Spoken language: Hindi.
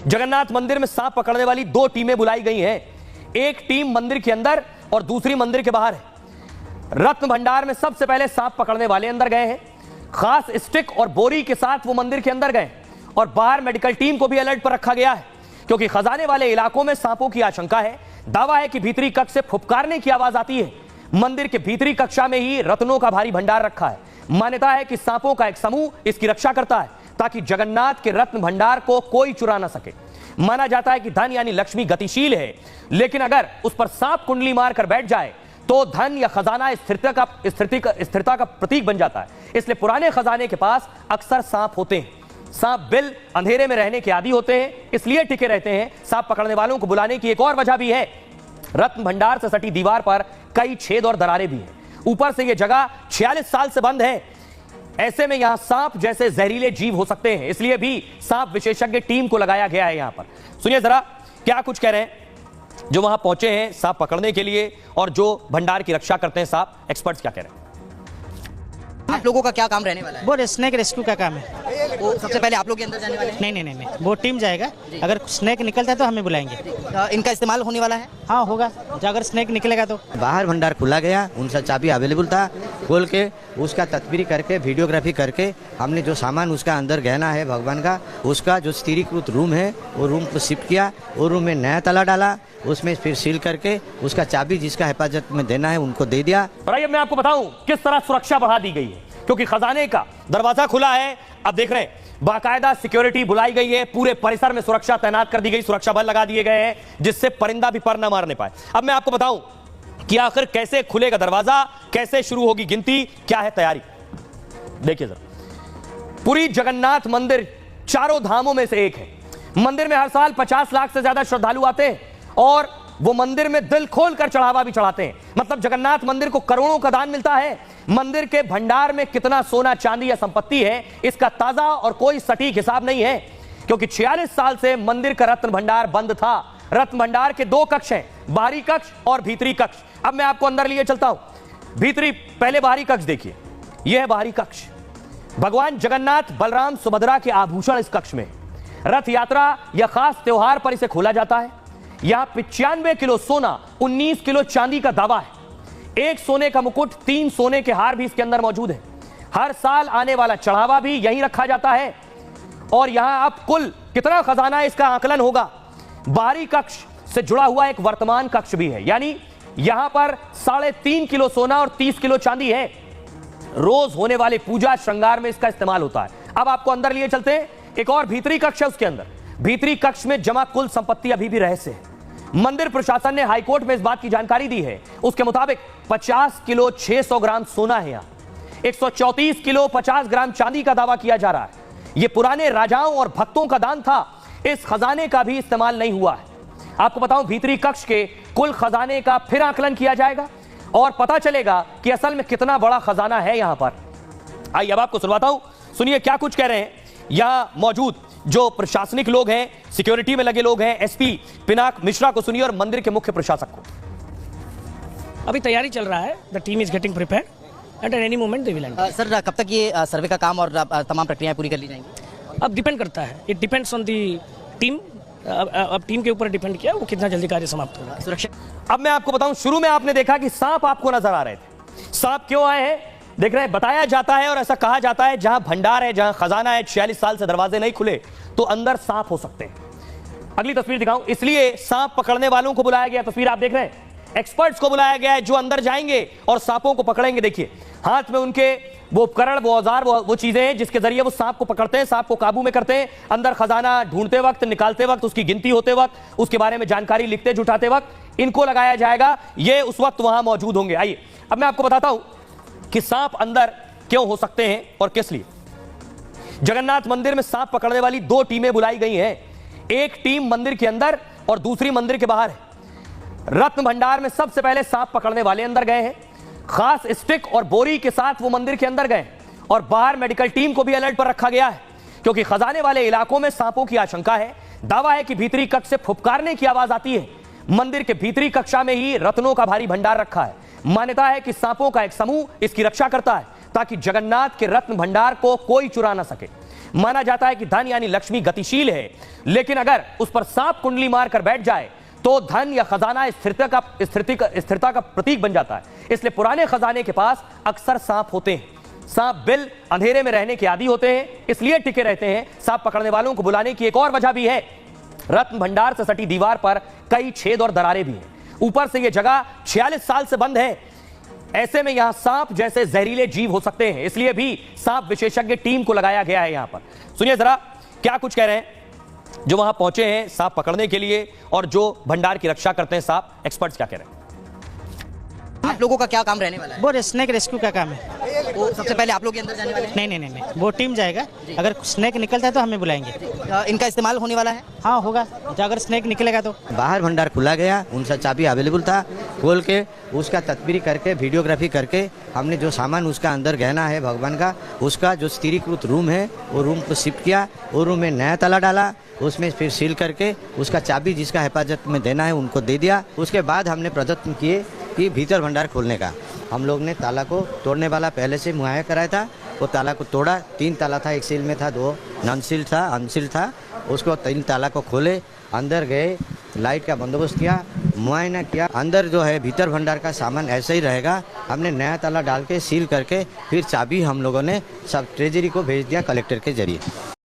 जगन्नाथ मंदिर में सांप पकड़ने वाली दो टीमें बुलाई गई हैं। एक टीम मंदिर के अंदर और दूसरी मंदिर के बाहर है। रत्न भंडार में सबसे पहले सांप पकड़ने वाले अंदर गए हैं। खास स्टिक और बोरी के साथ वो मंदिर के अंदर गए और बाहर मेडिकल टीम को भी अलर्ट पर रखा गया है, क्योंकि खजाने वाले इलाकों में सांपों की आशंका है। दावा है कि भीतरी कक्ष से फुफकारने की आवाज आती है। मंदिर के भीतरी कक्षा में ही रत्नों का भारी भंडार रखा है। मान्यता है कि सांपों का एक समूह इसकी रक्षा करता है ताकि जगन्नाथ के रत्न भंडार को कोई चुरा ना सके। माना जाता है कि धन यानी लक्ष्मी गतिशील है, लेकिन अगर उस पर सांप कुंडली मारकर बैठ जाए तो धन या खजाना स्थिरता का प्रतीक बन जाता है। इसलिए पुराने खजाने के पास अक्सर सांप होते हैं। सांप बिल अंधेरे में रहने के आदी होते हैं, इसलिए टिके रहते हैं। सांप पकड़ने वालों को बुलाने की एक और वजह भी है। रत्न भंडार से सटी दीवार पर कई छेद और दरारें भी हैं। ऊपर से यह जगह 46 साल से बंद है। ऐसे में यहां सांप जैसे जहरीले जीव हो सकते हैं, इसलिए भी सांप विशेषज्ञ टीम को लगाया गया है। यहां पर सुनिए जरा क्या कुछ कह रहे हैं जो वहां पहुंचे हैं सांप पकड़ने के लिए और जो भंडार की रक्षा करते हैं सांप। एक्सपर्ट्स क्या कह रहे हैं? आप लोगों का क्या काम रहने वाला है? वो स्नेक रेस्क्यू का काम है। वो सबसे पहले आप लोग के अंदर जाने वाले हैं? नहीं, वो टीम जाएगा। अगर स्नेक निकलता है तो हमें बुलाएंगे। इनका इस्तेमाल होने वाला है? हाँ होगा, अगर स्नेक निकलेगा तो। बाहर भंडार खुला गया, उनका चाबी अवेलेबल था। खोल के उसका तस्वीरी करके वीडियोग्राफी करके हमने जो सामान उसका अंदर गहना है भगवान का, उसका जो स्थिरीकृत रूम है वो रूम को शिफ्ट किया। वो रूम में नया ताला डाला, उसमें फिर सील करके उसका चाबी जिसका हिफाजत में देना है उनको दे दिया। और आइए मैं आपको बताऊं किस तरह सुरक्षा बढ़ा दी गई है, क्योंकि खजाने का दरवाजा खुला है। अब देख रहे हैं बाकायदा सिक्योरिटी बुलाई गई है। पूरे परिसर में सुरक्षा तैनात कर दी गई, सुरक्षा बल लगा दिए गए हैं जिससे परिंदा भी पर ना मारने पाए। अब मैं आपको बताऊं कि आखिर कैसे खुलेगा दरवाजा, कैसे शुरू होगी गिनती, क्या है तैयारी। देखिए जरा, पूरी जगन्नाथ मंदिर चारों धामों में से एक है। मंदिर में हर साल 50 लाख से ज्यादा श्रद्धालु आते हैं और वो मंदिर में दिल खोलकर चढ़ावा भी चढ़ाते हैं। मतलब जगन्नाथ मंदिर को करोड़ों का दान मिलता है। मंदिर के भंडार में कितना सोना चांदी या संपत्ति है इसका ताजा और कोई सटीक हिसाब नहीं है, क्योंकि 46 साल से मंदिर का रत्न भंडार बंद था। रत्न भंडार के दो कक्ष हैं, बाहरी कक्ष और भीतरी कक्ष। अब मैं आपको अंदर लिए चलता हूं। भीतरी पहले बाहरी कक्ष देखिए, यह है बाहरी कक्ष। भगवान जगन्नाथ, बलराम, सुभद्रा के आभूषण इस कक्ष में। रथ यात्रा या खास त्योहार पर इसे खोला जाता है। यहां 95 किलो सोना, 19 किलो चांदी का दावा है। एक सोने का मुकुट, 3 सोने के हार भी इसके अंदर मौजूद है। हर साल आने वाला चढ़ावा भी यहीं रखा जाता है। और यहां अब कुल कितना खजाना है इसका आकलन होगा। बाहरी कक्ष से जुड़ा हुआ एक वर्तमान कक्ष भी है, यानी यहां पर 3.5 किलो सोना और 30 किलो चांदी है। रोज होने वाले पूजा श्रृंगार में इसका इस्तेमाल होता है। अब आपको अंदर लिए चलते हैं। एक और भीतरी कक्ष है, उसके अंदर भीतरी कक्ष में जमा कुल संपत्ति अभी भी रहस्य है। मंदिर प्रशासन ने हाईकोर्ट में इस बात की जानकारी दी है। उसके मुताबिक 50 किलो 600 ग्राम सोना है, यहां 134 किलो 50 ग्राम चांदी का दावा किया जा रहा है। यह पुराने राजाओं और भक्तों का दान था। इस खजाने का भी इस्तेमाल नहीं हुआ है। आपको बताऊं, भीतरी कक्ष के कुल खजाने का फिर आकलन किया जाएगा और पता चलेगा कि असल में कितना बड़ा खजाना है यहां पर। आइए अब आपको सुनवाता हूं, सुनिए क्या कुछ कह रहे हैं यहां मौजूद जो प्रशासनिक लोग हैं, सिक्योरिटी में लगे लोग हैं। एसपी पिनाक मिश्रा को सुनिए और मंदिर के मुख्य प्रशासक को। अभी तैयारी चल रहा है। The team is getting prepared at any moment they will and. Sir कब तक ये सर्वे का काम और तमाम प्रक्रियाएं पूरी कर ली जाएंगी? अब डिपेंड करता है, it depends on the team. अब टीम के ऊपर डिपेंड किया वो कितना जल्दी कार्य समाप्त होगा। सुरक्षा। अब मैं आपको बताऊं, शुरू में आपने देखा कि सांप आपको नजर आ रहे थे। सांप क्यों आए हैं देख रहे हैं। बताया जाता है और ऐसा कहा जाता है जहां भंडार है, जहां खजाना है, 46 साल से दरवाजे नहीं खुले तो अंदर सांप हो सकते हैं। अगली तस्वीर दिखाऊं, इसलिए सांप पकड़ने वालों को बुलाया गया। तस्वीर आप देख रहे हैं, एक्सपर्ट्स को बुलाया गया है जो अंदर जाएंगे और सांपों को पकड़ेंगे। देखिए हाथ में उनके वो उपकरण, वो औजार, वो चीजें हैं जिसके जरिए वो सांप को पकड़ते हैं, सांप को काबू में करते हैं। अंदर खजाना ढूंढते वक्त, निकालते वक्त, उसकी गिनती होते वक्त, उसके बारे में जानकारी लिखते जुटाते वक्त इनको लगाया जाएगा। ये उस वक्त वहां मौजूद होंगे। आइए अब मैं आपको बताता हूं कि सांप अंदर क्यों हो सकते हैं और किस लिए। जगन्नाथ मंदिर में सांप पकड़ने वाली दो टीमें बुलाई गई हैं। एक टीम मंदिर के अंदर और दूसरी मंदिर के बाहर है। रत्न भंडार में सबसे पहले सांप पकड़ने वाले अंदर गए हैं। खास स्टिक और बोरी के साथ वो मंदिर के अंदर गए और बाहर मेडिकल टीम को भी अलर्ट पर रखा गया है, क्योंकि खजाने वाले इलाकों में सांपों की आशंका है। दावा है कि भीतरी कक्ष से फुफकारने की आवाज आती है। मंदिर के भीतरी कक्षा में ही रत्नों का भारी भंडार रखा है। मान्यता है कि सांपों का एक समूह इसकी रक्षा करता है ताकि जगन्नाथ के रत्न भंडार को कोई चुरा ना सके। माना जाता है कि धन यानी लक्ष्मी गतिशील है, लेकिन अगर उस पर सांप कुंडली मारकर बैठ जाए तो धन या खजाना स्थिरता का प्रतीक बन जाता है। इसलिए पुराने खजाने के पास अक्सर सांप होते हैं। सांप बिल अंधेरे में रहने के आदी होते हैं, इसलिए टिके रहते हैं। सांप पकड़ने वालों को बुलाने की एक और वजह भी है, रत्न भंडार से सटी दीवार पर कई छेद और दरारें भी हैं। ऊपर से यह जगह 46 साल से बंद है। ऐसे में यहां सांप जैसे जहरीले जीव हो सकते हैं, इसलिए भी सांप विशेषज्ञ टीम को लगाया गया है। यहां पर सुनिए जरा क्या कुछ कह रहे हैं जो वहां पहुंचे हैं सांप पकड़ने के लिए और जो भंडार की रक्षा करते हैं सांप। एक्सपर्ट्स क्या कह रहे हैं? आप लोगों का क्या काम रहने वाला है? वो स्नैक रेस्क्यू का काम है। वो सबसे पहले आप लोग अंदर जाने वाले हैं? नहीं, वो टीम जाएगा। अगर स्नैक निकलता है तो हमें बुलाएंगे। इनका इस्तेमाल होने वाला है? हाँ होगा, तो अगर स्नैक निकलेगा तो। बाहर भंडार खुला गया, उनका चाबी अवेलेबल था, खोल के उसका तस्वीरी करके वीडियोग्राफी करके हमने जो सामान उसका अंदर गहना है भगवान का, उसका जो स्थिरीकृत रूम है वो रूम को शिफ्ट किया। वो रूम में नया ताला डाला, उसमें फिर सील करके उसका चाबी जिसका हिफाजत में देना है उनको दे दिया। उसके बाद हमने प्रयत्न किए कि भीतर भंडार खोलने का। हम लोग ने ताला को तोड़ने वाला पहले से मुहैया कराया था, वो ताला को तोड़ा। 3 ताला था, एक सील में था, 2 नॉन सील था, अनसील था। उसको 3 ताला को खोले, अंदर गए, लाइट का बंदोबस्त किया, मुआयना किया। अंदर जो है भीतर भंडार का सामान ऐसे ही रहेगा। हमने नया ताला डाल के सील करके फिर चाबी हम लोगों ने सब ट्रेजरी को भेज दिया कलेक्टर के जरिए।